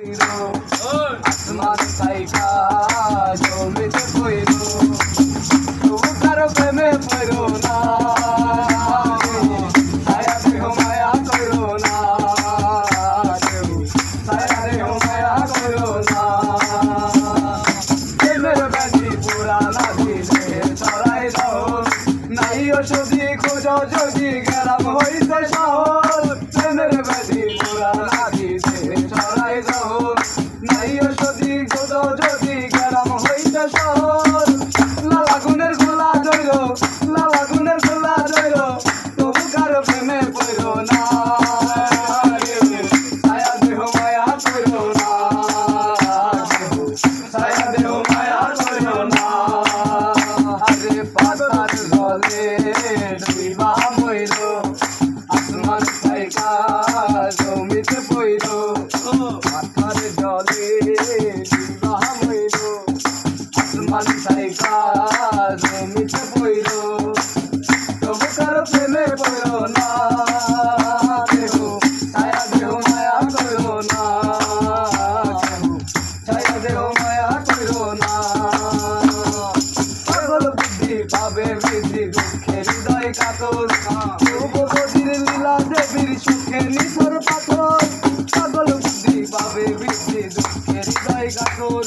আসমান সাইকা জমিতে পইরো তবু কারো প্রেমে পইরো না ছায়া দেহ মায়া কইরো না ছায়া দেহ মায়া কইরো না প্রেমের ব্যাধি পুরানা দিলে ছড়াই দাও নাই ওষুধি খোঁজো যদি গেলাম হইতে শহর প্রেমের ব্যাধি পুরানা দিলে ছড়াই দাও নাই ওষুধি খোঁজো যদি গেলাম হইতে শহর লালা গুণের গোলা ধরো লালা গুণের গোলা ধরো তবু কারো প্রেমে পড়ো না ছায়া দেহ মায়া করো না ছায়া দেহ মায়া করো না আরে পাতার জলে ডুবা মইল আসমান সাইকা জমিতে পইল পাতার জলে ডুবা মইল আসমান সাইকা জমিতে পইল তবু কারো প্রেমে পড়ো না দেহ ছায়া দেহ মায়া করো না ছায়া দেহ মায়া করো না পাগল বুদ্ধি পাবে বৃদ্ধি দুঃখের হৃদয় কাতর রূপবতীর লীলা দেবীর সুখে নিথর পাথর পাগল বুদ্ধি পাবে বৃদ্ধি দুঃখের হৃদয় কাতর